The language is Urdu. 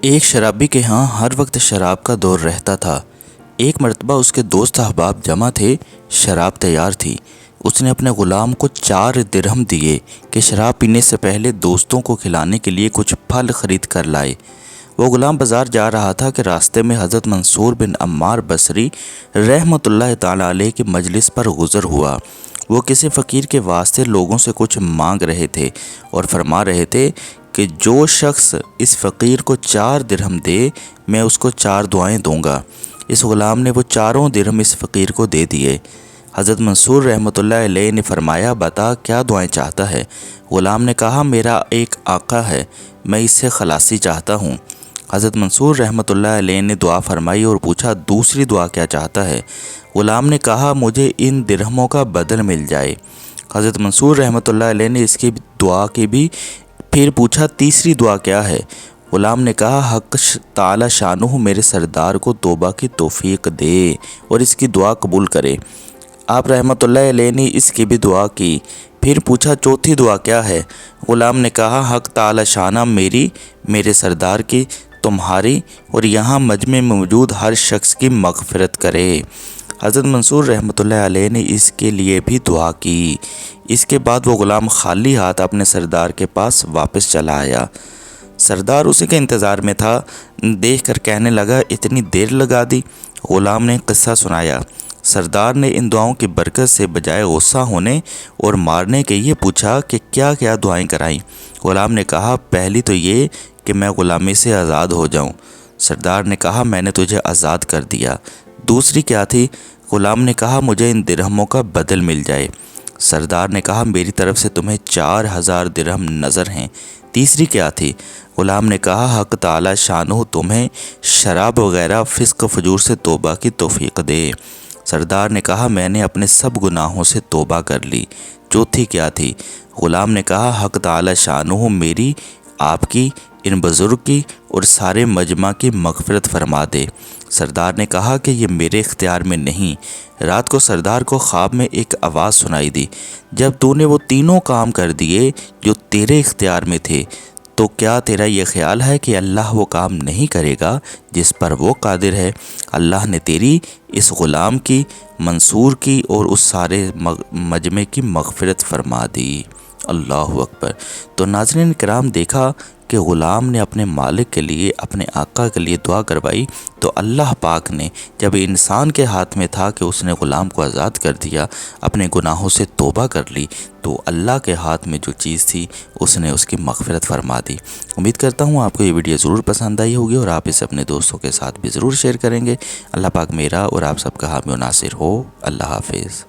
ایک شرابی کے ہاں ہر وقت شراب کا دور رہتا تھا۔ ایک مرتبہ اس کے دوست احباب جمع تھے، شراب تیار تھی۔ اس نے اپنے غلام کو 4 درہم دیے کہ شراب پینے سے پہلے دوستوں کو کھلانے کے لیے کچھ پھل خرید کر لائے۔ وہ غلام بازار جا رہا تھا کہ راستے میں حضرت منصور بن عمار بصری رحمۃ اللہ تعالی علیہ کی مجلس پر گزر ہوا۔ وہ کسی فقیر کے واسطے لوگوں سے کچھ مانگ رہے تھے اور فرما رہے تھے کہ جو شخص اس فقیر کو 4 درہم دے میں اس کو 4 دعائیں دوں گا۔ اس غلام نے وہ 4 درہم اس فقیر کو دے دیے۔ حضرت منصور رحمۃ اللہ علیہ نے فرمایا، بتا کیا دعائیں چاہتا ہے؟ غلام نے کہا، میرا ایک آقا ہے، میں اس سے خلاصی چاہتا ہوں۔ حضرت منصور رحمۃ اللہ علیہ نے دعا فرمائی اور پوچھا، دوسری دعا کیا چاہتا ہے؟ غلام نے کہا، مجھے ان درہموں کا بدل مل جائے۔ حضرت منصور رحمۃ اللہ علیہ نے اس کی دعا کی بھی پھر پوچھا، تیسری دعا کیا ہے؟ غلام نے کہا، حق تعالی شانہ میرے سردار کو توبہ کی توفیق دے اور اس کی دعا قبول کرے۔ آپ رحمۃ اللہ علیہ نے اس کی بھی دعا کی۔ پھر پوچھا، چوتھی دعا کیا ہے؟ غلام نے کہا، حق تعالی شانہ میرے سردار کی، تمہاری اور یہاں مجمع میں موجود ہر شخص کی مغفرت کرے۔ حضرت منصور رحمۃ اللہ علیہ نے اس کے لیے بھی دعا کی۔ اس کے بعد وہ غلام خالی ہاتھ اپنے سردار کے پاس واپس چلا آیا۔ سردار اسی کے انتظار میں تھا، دیکھ کر کہنے لگا، اتنی دیر لگا دی؟ غلام نے قصہ سنایا۔ سردار نے ان دعاؤں کی برکت سے بجائے غصہ ہونے اور مارنے کے یہ پوچھا کہ کیا کیا دعائیں کرائیں؟ غلام نے کہا، پہلی تو یہ کہ میں غلامی سے آزاد ہو جاؤں۔ سردار نے کہا، میں نے تجھے آزاد کر دیا۔ دوسری کیا تھی؟ غلام نے کہا، مجھے ان درہموں کا بدل مل جائے۔ سردار نے کہا، میری طرف سے تمہیں 4000 درہم نظر ہیں۔ تیسری کیا تھی؟ غلام نے کہا، حق تعالی شانہ تمہیں شراب وغیرہ فسق و فجور سے توبہ کی توفیق دے۔ سردار نے کہا، میں نے اپنے سب گناہوں سے توبہ کر لی۔ چوتھی کیا تھی؟ غلام نے کہا، حق تعالی شانہ میری، آپ کی، ان بزرگ کی اور سارے مجمع کی مغفرت فرما دے۔ سردار نے کہا کہ یہ میرے اختیار میں نہیں۔ رات کو سردار کو خواب میں ایک آواز سنائی دی، جب تو نے وہ تینوں کام کر دیے جو تیرے اختیار میں تھے تو کیا تیرا یہ خیال ہے کہ اللہ وہ کام نہیں کرے گا جس پر وہ قادر ہے؟ اللہ نے تیری، اس غلام کی، منصور کی اور اس سارے مجمع کی مغفرت فرما دی۔ اللہ اکبر۔ تو ناظرین کرام، دیکھا کہ غلام نے اپنے مالک کے لیے، اپنے آقا کے لیے دعا کروائی تو اللہ پاک نے، جب انسان کے ہاتھ میں تھا کہ اس نے غلام کو آزاد کر دیا، اپنے گناہوں سے توبہ کر لی، تو اللہ کے ہاتھ میں جو چیز تھی اس نے اس کی مغفرت فرما دی۔ امید کرتا ہوں آپ کو یہ ویڈیو ضرور پسند آئی ہوگی اور آپ اسے اپنے دوستوں کے ساتھ بھی ضرور شیئر کریں گے۔ اللہ پاک میرا اور آپ سب کا حامی و ناصر ہو۔ اللہ حافظ۔